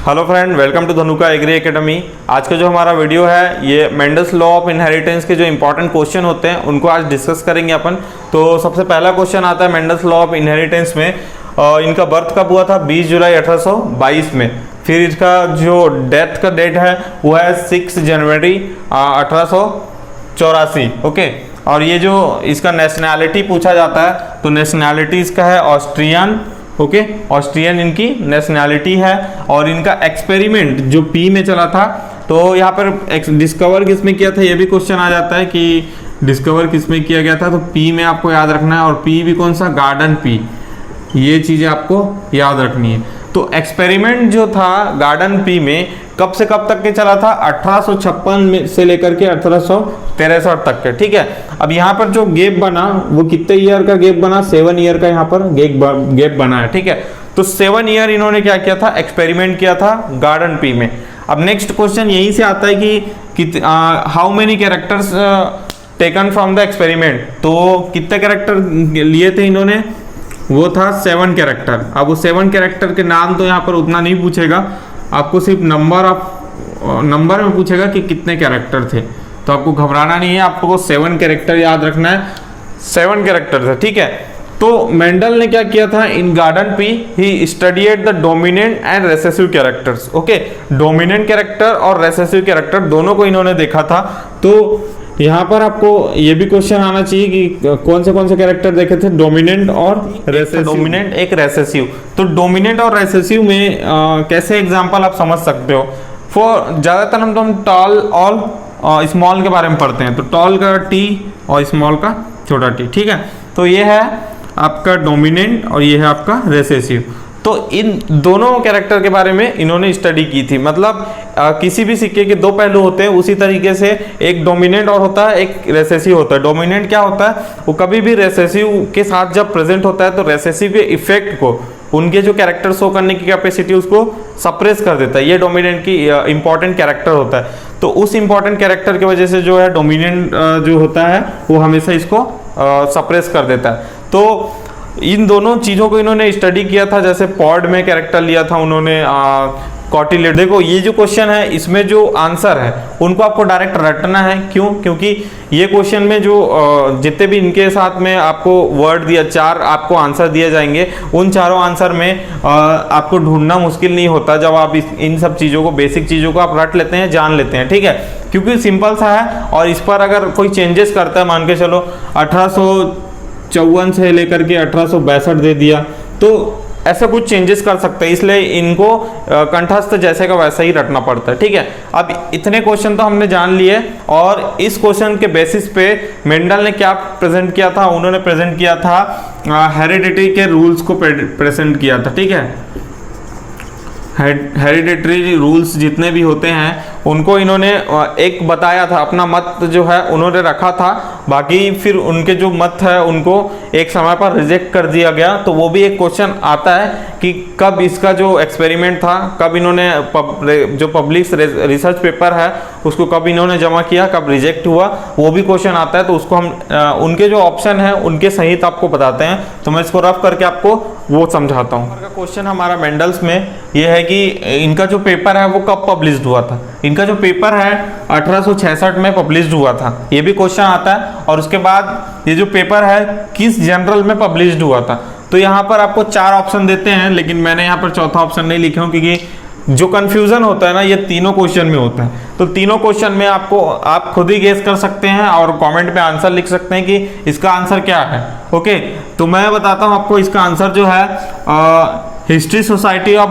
Hello friend, welcome to Dhanuka agri academy. आज का जो हमारा वीडियो है ये मेंडल्स लॉ ऑफ इनहेरिटेंस के जो इंपॉर्टेंट क्वेश्चन होते हैं उनको आज डिस्कस करेंगे अपन। तो सबसे पहला क्वेश्चन आता है मेंडल्स लॉ ऑफ इनहेरिटेंस में। इनका बर्थ कब हुआ था? 20 जुलाई 1822 में। फिर इसका जो डेथ का डेट है वो है 6 जनवरी 1884। ओके, और ये जो इसका नेशनैलिटी पूछा जाता है तो नेशनैलिटी इसका है ऑस्ट्रियन। ओके, ऑस्ट्रियन इनकी नेशनैलिटी है। और इनका एक्सपेरिमेंट जो पी में चला था, तो यहाँ पर डिस्कवर किस में किया था ये भी क्वेश्चन आ जाता है कि डिस्कवर किस में किया गया था। तो पी में आपको याद रखना है, और पी भी कौन सा? Garden pea. ये चीज़ें आपको याद रखनी है। तो एक्सपेरिमेंट जो था गार्डन पी में कब से कब तक के चला था? 1856 में से लेकर के 1863 तक के। ठीक है, अब यहाँ पर जो गैप बना वो कितने ईयर का गैप बना? 7 ईयर का यहाँ पर गैप बना है। ठीक है, तो 7 ईयर इन्होंने क्या किया था? एक्सपेरिमेंट किया था गार्डन पी में। अब नेक्स्ट क्वेश्चन यहीं से आता है कि how many characters taken from the experiment. तो कितने कैरेक्टर लिए थे इन्होंने? वो था 7 कैरेक्टर। अब वो 7 कैरेक्टर के नाम तो यहाँ पर उतना नहीं पूछेगा, आपको सिर्फ नंबर में पूछेगा कि कितने कैरेक्टर थे। तो आपको घबराना नहीं है, आपको 7 कैरेक्टर याद रखना है। 7 कैरेक्टर थे। ठीक है, तो मेंडल ने क्या किया था? इन garden pea he studied the dominant and recessive characters. Okay, dominant character और रेसेसिव कैरेक्टर दोनों को इन्होंने देखा था। तो यहाँ पर आपको ये भी क्वेश्चन आना चाहिए कि कौन से कैरेक्टर देखे थे? डोमिनेंट और रेसेसिव। डोमिनेंट एक रेसेसिव। तो डोमिनेंट और रेसेसिव में कैसे एग्जांपल आप समझ सकते हो? फॉर ज़्यादातर हम टॉल और स्मॉल के बारे में पढ़ते हैं। तो टॉल का टी और स्मॉल का छोटा टी। ठीक है, तो ये है आपका डोमिनेंट और ये है आपका रेसेसिव। तो इन दोनों कैरेक्टर के बारे में इन्होंने स्टडी की थी। मतलब किसी भी सिक्के के 2 पहलू होते हैं, उसी तरीके से एक डोमिनेंट और होता है, एक रेसेसिव होता है। डोमिनेंट क्या होता है? वो कभी भी रेसेसिव के साथ जब प्रेजेंट होता है तो रेसेसिव के इफेक्ट को, उनके जो कैरेक्टर शो करने की कैपेसिटी उसको सप्रेस कर देता है। ये डोमिनेंट की इंपॉर्टेंट कैरेक्टर होता है। तो उस इंपॉर्टेंट कैरेक्टर की वजह से जो है डोमिनेंट जो होता है वो हमेशा इसको सप्रेस कर देता है। तो इन दोनों चीज़ों को इन्होंने स्टडी किया था। जैसे पॉड में कैरेक्टर लिया था उन्होंने कॉटिलेड। देखो ये जो क्वेश्चन है इसमें जो आंसर है उनको आपको डायरेक्ट रटना है। क्यों? क्योंकि ये क्वेश्चन में जो जितने भी इनके साथ में आपको वर्ड दिया, 4 आपको आंसर दिए जाएंगे, उन चारों आंसर में आपको ढूंढना मुश्किल नहीं होता जब आप इन सब चीज़ों को, बेसिक चीज़ों को आप रट लेते हैं, जान लेते हैं। ठीक है, क्योंकि सिंपल सा है। और इस पर अगर कोई चेंजेस करता है, मान के चलो 1854 से लेकर के 1862 दे दिया, तो ऐसा कुछ चेंजेस कर सकते हैं। इसलिए इनको कंठस्थ जैसे का वैसा ही रटना पड़ता है। ठीक है, अब इतने क्वेश्चन तो हमने जान लिए। और इस क्वेश्चन के बेसिस पे मेंडल ने क्या प्रेजेंट किया था? उन्होंने प्रेजेंट किया था हेरिडिटी के रूल्स को प्रेजेंट किया था। ठीक है, हेरिडिटरी रूल्स जितने भी होते हैं उनको इन्होंने एक बताया था, अपना मत जो है उन्होंने रखा था। बाकी फिर उनके जो मत है उनको एक समय पर रिजेक्ट कर दिया गया। तो वो भी एक क्वेश्चन आता है कि कब इसका जो एक्सपेरिमेंट था, कब इन्होंने जो पब्लिश रिसर्च पेपर है उसको कब इन्होंने जमा किया, कब रिजेक्ट हुआ, वो भी क्वेश्चन आता है। तो उसको हम उनके जो ऑप्शन है उनके सहित आपको बताते हैं। तो मैं इसको रफ करके आपको वो समझाता हूँ। क्वेश्चन हमारा मेंडल्स में ये है कि इनका जो पेपर है वो कब पब्लिश्ड हुआ था। इनका जो पेपर है 1866 में पब्लिश्ड हुआ था, ये भी क्वेश्चन आता है। और उसके बाद ये जो पेपर है किस जर्नल में पब्लिश्ड हुआ था। तो यहाँ पर आपको 4 ऑप्शन देते हैं, लेकिन मैंने यहाँ पर चौथा ऑप्शन नहीं लिखा हूँ क्योंकि जो कंफ्यूजन होता है ना ये तीनों क्वेश्चन में होता है। तो तीनों क्वेश्चन में आपको आप खुद ही गेस कर सकते हैं और कमेंट पे आंसर लिख सकते हैं कि इसका आंसर क्या है। ओके, तो मैं बताता हूँ आपको इसका आंसर जो है हिस्ट्री सोसाइटी ऑफ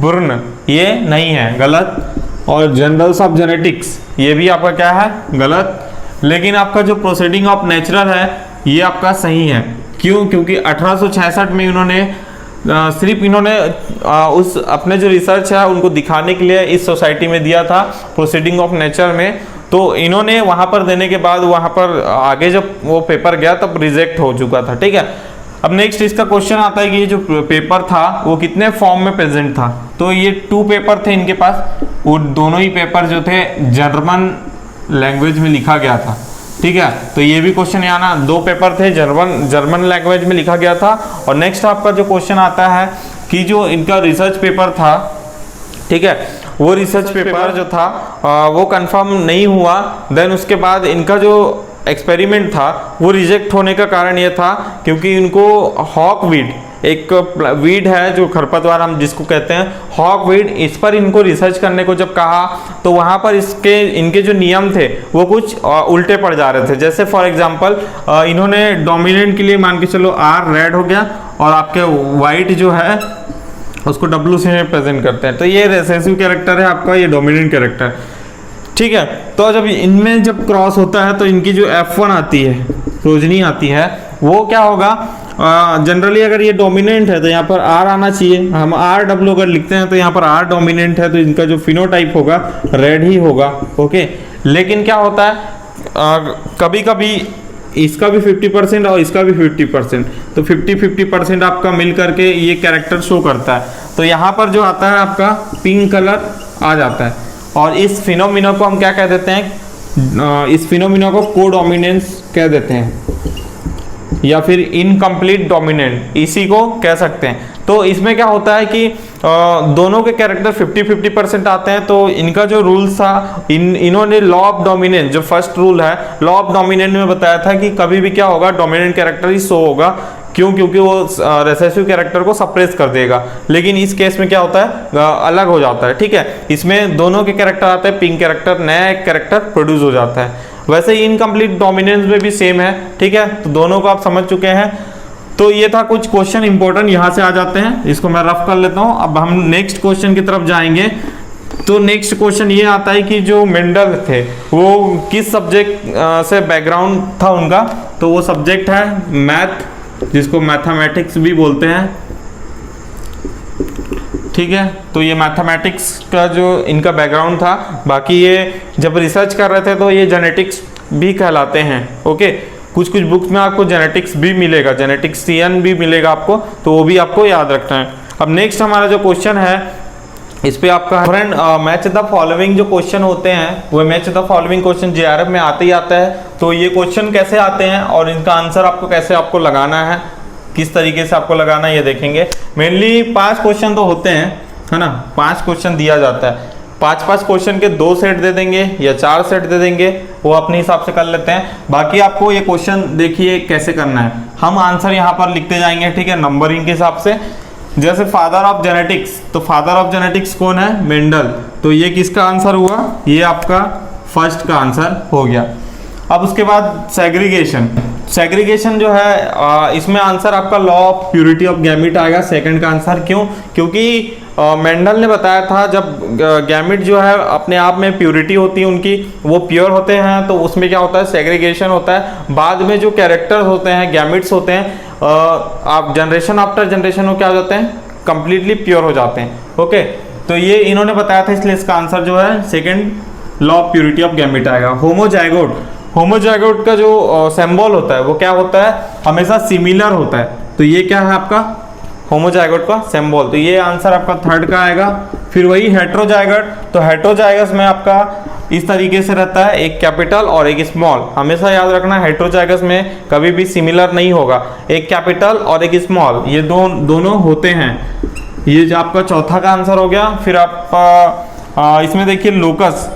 बर्न, ये नहीं है, गलत। और जर्नल्स ऑफ जेनेटिक्स ये भी आपका क्या है? गलत। लेकिन आपका जो प्रोसीडिंग ऑफ नेचुरल है ये आपका सही है। क्यों? क्योंकि 1866 में इन्होंने सिर्फ इन्होंने उस अपने जो रिसर्च है उनको दिखाने के लिए इस सोसाइटी में दिया था, प्रोसीडिंग ऑफ नेचर में। तो इन्होंने वहाँ पर देने के बाद वहाँ पर आगे जब वो पेपर गया तब रिजेक्ट हो चुका था। ठीक है, अब नेक्स्ट इसका क्वेश्चन आता है कि ये जो पेपर था वो कितने फॉर्म में प्रेजेंट था। तो ये 2 पेपर थे इनके पास। वो दोनों ही पेपर जो थे जर्मन लैंग्वेज में लिखा गया था। ठीक है, तो ये भी क्वेश्चन आना, 2 पेपर थे, जर्मन लैंग्वेज में लिखा गया था। और नेक्स्ट आपका जो क्वेश्चन आता है कि जो इनका रिसर्च पेपर था ठीक है। वो रिसर्च पेपर जो था वो कंफर्म नहीं हुआ। देन उसके बाद इनका जो एक्सपेरिमेंट था वो रिजेक्ट होने का कारण ये था क्योंकि इनको हॉकवीड, एक वीड है जो खरपतवार हम जिसको कहते हैं हॉकवीड, इस पर इनको रिसर्च करने को जब कहा तो वहाँ पर इनके जो नियम थे वो कुछ उल्टे पड़ जा रहे थे। जैसे फॉर एग्जांपल इन्होंने डोमिनेंट के लिए मान के चलो आर रेड हो गया और आपके वाइट जो है उसको डब्ल्यू से प्रेजेंट करते हैं, तो ये रिसेसिव कैरेक्टर है आपका, ये डोमिनेंट कैरेक्टर, ठीक है। तो जब इनमें जब क्रॉस होता है तो इनकी जो F1 आती है, प्रोजनी आती है, वो क्या होगा, जनरली अगर ये डोमिनेंट है तो यहाँ पर R आना चाहिए, हम RW अगर लिखते हैं तो यहाँ पर R डोमिनेंट है तो इनका जो फिनोटाइप होगा रेड ही होगा, ओके। लेकिन क्या होता है कभी कभी इसका भी 50% और इसका भी 50%, तो 50-50% आपका मिल करके ये कैरेक्टर शो करता है। तो यहाँ पर जो आता है आपका पिंक कलर आ जाता है और इस फिनोमिना को हम क्या कह देते हैं, इस फिनोमिना को कोडोमिनेंस कह देते हैं या फिर इनकम्प्लीट डोमिनेंट इसी को कह सकते हैं। तो इसमें क्या होता है कि दोनों के कैरेक्टर 50-50% आते हैं। तो इनका जो रूल्स था, इन्होंने लॉ ऑफ डोमिनेंस, जो फर्स्ट रूल है लॉ ऑफ डोमिनेंस में बताया था कि कभी भी क्या होगा, डोमिनेंट कैरेक्टर ही शो होगा, क्यों, क्योंकि वो रिसेसिव कैरेक्टर को सप्रेस कर देगा। लेकिन इस केस में क्या होता है, अलग हो जाता है, ठीक है। इसमें दोनों के कैरेक्टर आते हैं, पिंक कैरेक्टर, नया एक कैरेक्टर प्रोड्यूस हो जाता है। वैसे ही इनकम्प्लीट डोमिनेंस में भी सेम है, ठीक है। तो दोनों को आप समझ चुके हैं। तो ये था कुछ क्वेश्चन इंपॉर्टेंट, यहाँ से आ जाते हैं, इसको मैं रफ कर लेता हूँ। अब हम नेक्स्ट क्वेश्चन की तरफ जाएंगे। तो नेक्स्ट क्वेश्चन ये आता है कि जो मेंडल थे वो किस सब्जेक्ट से बैकग्राउंड था उनका, तो वो सब्जेक्ट है मैथ, जिसको मैथमेटिक्स भी बोलते हैं, ठीक है। तो ये मैथमेटिक्स का जो इनका बैकग्राउंड था। बाकी ये जब रिसर्च कर रहे थे तो ये जेनेटिक्स भी कहलाते हैं, ओके। कुछ कुछ बुक्स में आपको जेनेटिक्स भी मिलेगा, जेनेटिक्सियन भी मिलेगा आपको, तो वो भी आपको याद रखना है। अब नेक्स्ट हमारा जो क्वेश्चन है इस पे आपका फ्रेंड मैच द फॉलोइंग जो क्वेश्चन होते हैं वो match the following question JRF में आते ही आता है। तो ये क्वेश्चन कैसे आते हैं और इनका आंसर आपको कैसे आपको लगाना है, किस तरीके से आपको लगाना है, ये देखेंगे। मेनली 5 क्वेश्चन तो होते हैं, है ना, 5 क्वेश्चन दिया जाता है। 5-5 क्वेश्चन के 2 सेट दे देंगे या 4 सेट दे देंगे, वो अपने हिसाब से कर लेते हैं। बाकी आपको ये क्वेश्चन देखिए कैसे करना है, हम आंसर यहाँ पर लिखते जाएंगे, ठीक है, नंबरिंग के हिसाब से। जैसे फादर ऑफ जेनेटिक्स, तो फादर ऑफ जेनेटिक्स कौन है, मेंडल, तो ये किसका आंसर हुआ, ये आपका फर्स्ट का आंसर हो गया। अब उसके बाद सेग्रीगेशन, सेग्रीगेशन जो है इसमें आंसर आपका law of purity of gamete आएगा, सेकंड का आंसर। क्यों, क्योंकि मेंडल ने बताया था जब गैमिट जो है अपने आप में प्योरिटी होती है उनकी, वो प्योर होते हैं, तो उसमें क्या होता है, सेग्रीगेशन होता है। बाद में जो कैरेक्टर्स होते हैं, गैमिट्स होते हैं, आप जनरेशन आफ्टर जनरेशन वो क्या हो जाते हैं, कंप्लीटली प्योर हो जाते हैं, ओके। तो ये इन्होंने बताया था, इसलिए इसका आंसर जो है second law of purity of gamete आएगा। होमोजाइगोट, होमोजाइगोट का जो सिंबल होता है वो क्या होता है, हमेशा सिमिलर होता है। तो ये क्या है आपका होमोजाइगोट का सिंबल, तो ये आंसर आपका थर्ड का आएगा। फिर वही हेट्रोजाइगस, तो हेट्रोजाइगस में आपका इस तरीके से रहता है, एक कैपिटल और एक स्मॉल, हमेशा याद रखना हेट्रोजाइगस में कभी भी सिमिलर नहीं होगा, एक कैपिटल और एक स्मॉल, ये दोनों होते हैं। ये जो आपका चौथा का आंसर हो गया। फिर आप इसमें देखिए लोकस,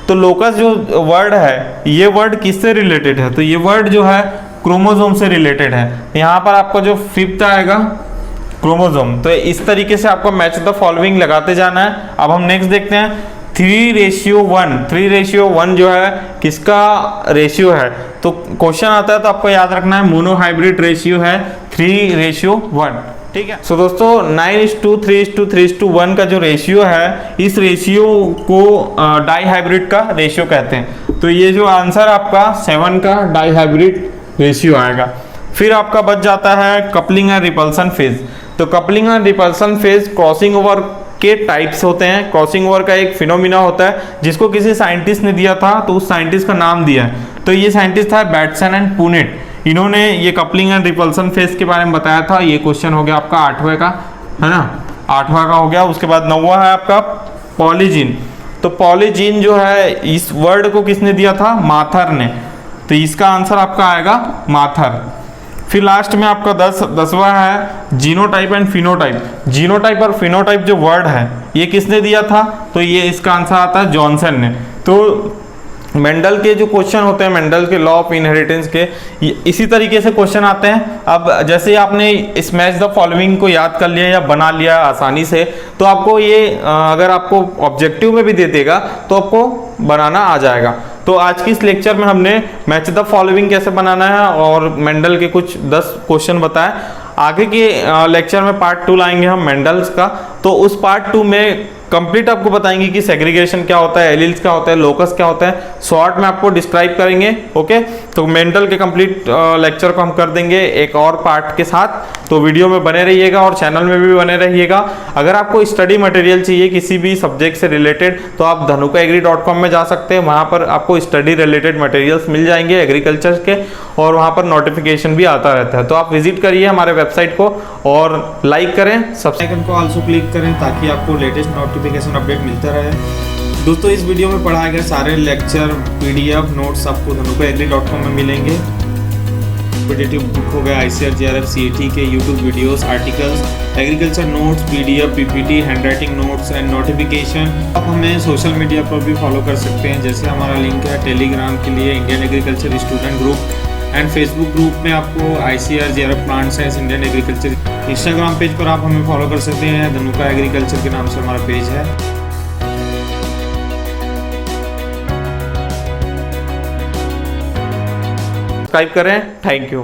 तो लोकस जो वर्ड है ये वर्ड किससे रिलेटेड है, तो ये वर्ड जो है क्रोमोसोम से रिलेटेड है। यहाँ पर आपका जो फिफ्थ आएगा क्रोमोसोम। तो इस तरीके से आपको मैच द फॉलोइंग लगाते जाना है। अब हम नेक्स्ट देखते हैं 3:1। 3:1 जो है किसका रेशियो है, तो क्वेश्चन आता है तो आपको याद रखना है मोनोहाइब्रिड रेशियो है 3:1, ठीक है। सो दोस्तों 9:3:3:1 का जो रेशियो है, इस रेशियो को डाईहाइब्रिड का रेशियो कहते हैं। तो ये जो आंसर आपका 7 का डाईहाइब्रिड रेशियो आएगा। फिर आपका बच जाता है कपलिंग एंड रिपल्सन फेज। तो coupling and repulsion phase crossing over के टाइप्स होते हैं। क्रॉसिंग ओवर का एक फिनोमिना होता है जिसको किसी साइंटिस्ट ने दिया था, तो उस साइंटिस्ट का नाम दिया है। तो ये साइंटिस्ट था बैटसन एंड पुनेट, इन्होंने ये कपलिंग एंड रिपल्सन फेज के बारे में बताया था। ये क्वेश्चन हो गया आपका 8वें का, है ना, 8वां का हो गया। उसके बाद 9वां है आपका पॉलीजीन। तो पॉलीजीन जो है इस वर्ड को किसने दिया था, माथर ने, तो इसका आंसर आपका आएगा माथर। फिर लास्ट में आपका 10वां है जीनोटाइप एंड फिनोटाइप। जीनोटाइप और फिनोटाइप जो वर्ड है ये किसने दिया था? तो ये इसका आंसर आता है जॉनसन ने। तो मेंडल के जो क्वेश्चन होते हैं, मेंडल के लॉ ऑफ इनहेरिटेंस के, इसी तरीके से क्वेश्चन आते हैं। अब जैसे आपने इस मैच द फॉलोइंग को याद कर लिया या बना लिया आसानी से, तो आपको ये अगर आपको ऑब्जेक्टिव में भी दे देगा तो आपको बनाना आ जाएगा। तो आज की इस लेक्चर में हमने मैच द फॉलोइंग कैसे बनाना है और मेंडल के कुछ 10 क्वेश्चन बताए। आगे के लेक्चर में पार्ट 2 लाएंगे हम मेंडल्स का। तो उस पार्ट 2 में कंप्लीट आपको बताएंगे कि सेग्रीगेशन क्या होता है, एलील्स क्या होता है, लोकस क्या होता है, शॉर्ट में आपको डिस्क्राइब करेंगे। ओके, तो मेंडल के कंप्लीट लेक्चर को हम कर देंगे एक और पार्ट के साथ। तो वीडियो में बने रहिएगा और चैनल में भी बने रहिएगा। अगर आपको स्टडी मटेरियल चाहिए किसी भी सब्जेक्ट से रिलेटेड, तो आप dhanukaagri.com में जा सकते हैं। वहाँ पर आपको स्टडी रिलेटेड मटेरियल्स मिल जाएंगे एग्रीकल्चर के, और वहाँ पर नोटिफिकेशन भी आता रहता है। तो आप विजिट करिए हमारे वेबसाइट को और लाइक करें, सब्सक्राइब को ऑल्सो क्लिक करें ताकि आपको लेटेस्ट नोटिफिकेशन अपडेट मिलता रहे। दोस्तों, इस वीडियो में पढ़ाए गए सारे लेक्चर PDF नोट्स आपको dhanukaagri.com में मिलेंगे। कॉम्पिटिटिव बुक हो गया, ICAR JRF CET के YouTube videos, articles, agriculture notes, PDF PPT, hand writing notes and notification. आप हमें सोशल मीडिया पर भी फॉलो कर सकते हैं, जैसे हमारा लिंक है टेलीग्राम के लिए Indian agriculture student group, and Facebook group में आपको ICAR JRF plant science Indian agriculture. Instagram page पर आप हमें फॉलो कर सकते हैं, धनुका एग्रीकल्चर के नाम से हमारा पेज है। सब्सक्राइब करें। Thank you.